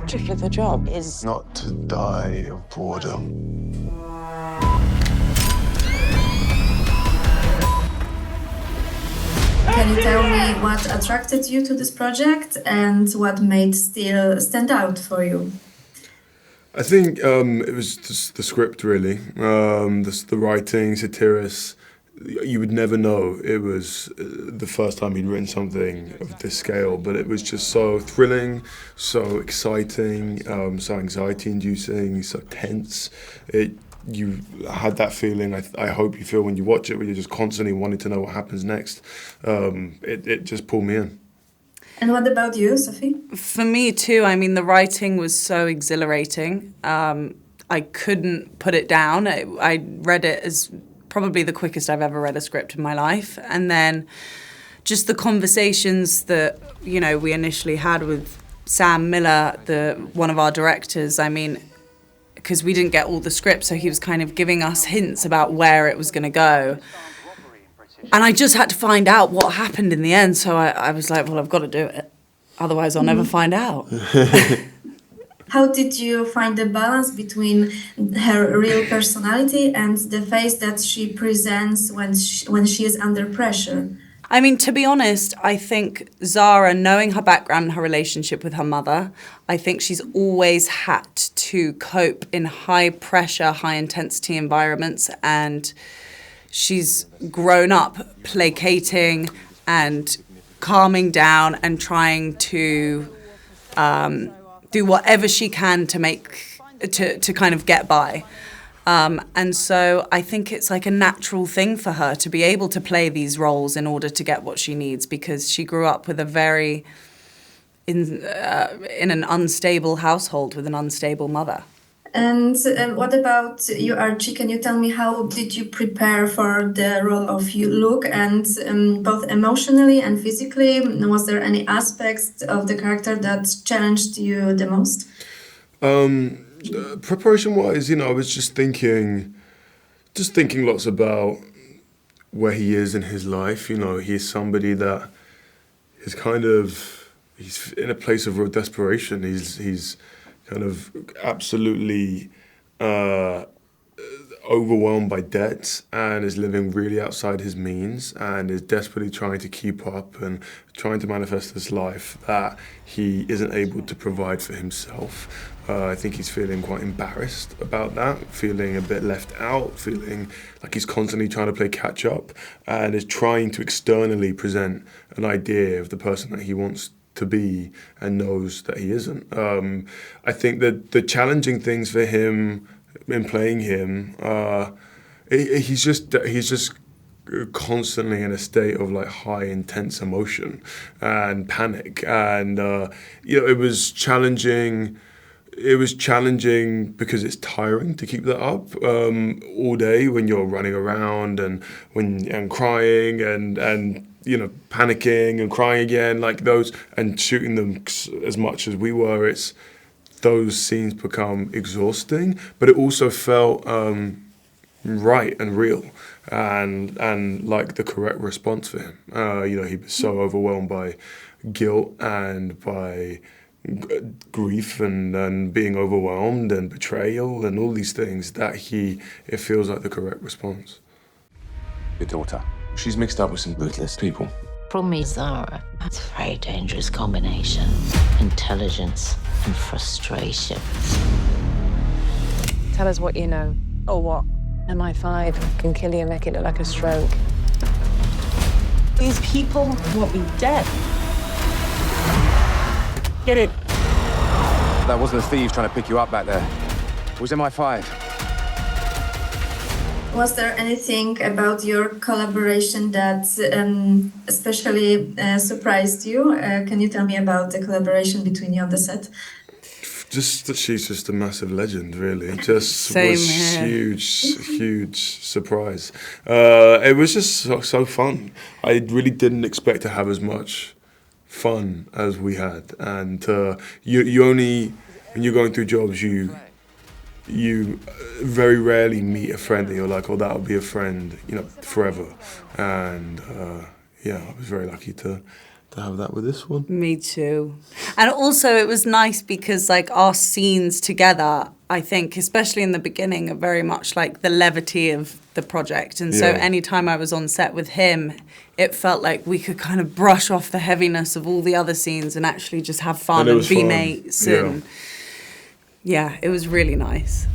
trick of the job is not to die of boredom. Can you tell me what attracted you to this project and what made Still stand out for you? I think it was just the script, really. The writing, Satiris. You would never know it was the first time he'd written something of this scale, but it was just so thrilling, so exciting, so anxiety-inducing, so tense. You had that feeling, I hope you feel when you watch it, where you're just constantly wanting to know what happens next. It just pulled me in. And what about you, Sophie? For me too, I mean, the writing was so exhilarating. I couldn't put it down. I read it as probably the quickest I've ever read a script in my life. And then just the conversations that, you know, we initially had with Sam Miller, one of our directors, I mean, because we didn't get all the script, so he was kind of giving us hints about where it was going to go. And I just had to find out what happened in the end, so I was like, well, I've got to do it. Otherwise, I'll never find out. How did you find the balance between her real personality and the face that she presents when she is under pressure? I mean, to be honest, I think Zara, knowing her background and her relationship with her mother, I think she's always had to cope in high-pressure, high-intensity environments, and she's grown up placating and calming down and trying to do whatever she can to kind of get by. And so I think it's like a natural thing for her to be able to play these roles in order to get what she needs, because she grew up with in an unstable household with an unstable mother. And what about you, Archie? Can you tell me how did you prepare for the role of Luke, and both emotionally and physically? Was there any aspects of the character that challenged you the most? Preparation-wise, you know, I was just thinking lots about where he is in his life. You know, he's somebody that is he's in a place of real desperation. He's kind of absolutely overwhelmed by debt and is living really outside his means and is desperately trying to keep up and trying to manifest this life that he isn't able to provide for himself. I think he's feeling quite embarrassed about that, feeling a bit left out, feeling like he's constantly trying to play catch up and is trying to externally present an idea of the person that he wants to be and knows that he isn't. I think that the challenging things for him in playing him, he's just constantly in a state of like high intense emotion and panic, and you know, it was challenging. It was challenging because it's tiring to keep that up all day when you're running around and crying and you know, panicking and crying again, like those, and shooting them as much as we were. It's those scenes become exhausting, but it also felt right and real and like the correct response for him. You know, he was so overwhelmed by guilt and by grief and being overwhelmed and betrayal and all these things that it feels like the correct response. Your daughter, she's mixed up with some ruthless people. Problem is Zara. It's a very dangerous combination. Intelligence and frustration. Tell us what you know. Or what? MI5 can kill you and make it look like a stroke. These people want me dead. Get it. That wasn't a thief trying to pick you up back there. It was MI5. Was there anything about your collaboration that especially surprised you? Can you tell me about the collaboration between you on the set? Just that she's just a massive legend, really. Just was huge surprise. It was just so fun. I really didn't expect to have as much fun as we had, and you only, when you're going through jobs, you very rarely meet a friend that you're like, oh, that'll be a friend, you know, forever. And yeah, I was very lucky to to have that with this one. Me too. And also it was nice because like our scenes together, I think, especially in the beginning, are very much like the levity of the project. And so anytime I was on set with him, it felt like we could kind of brush off the heaviness of all the other scenes and actually just have fun and be mates. And yeah, it was really nice.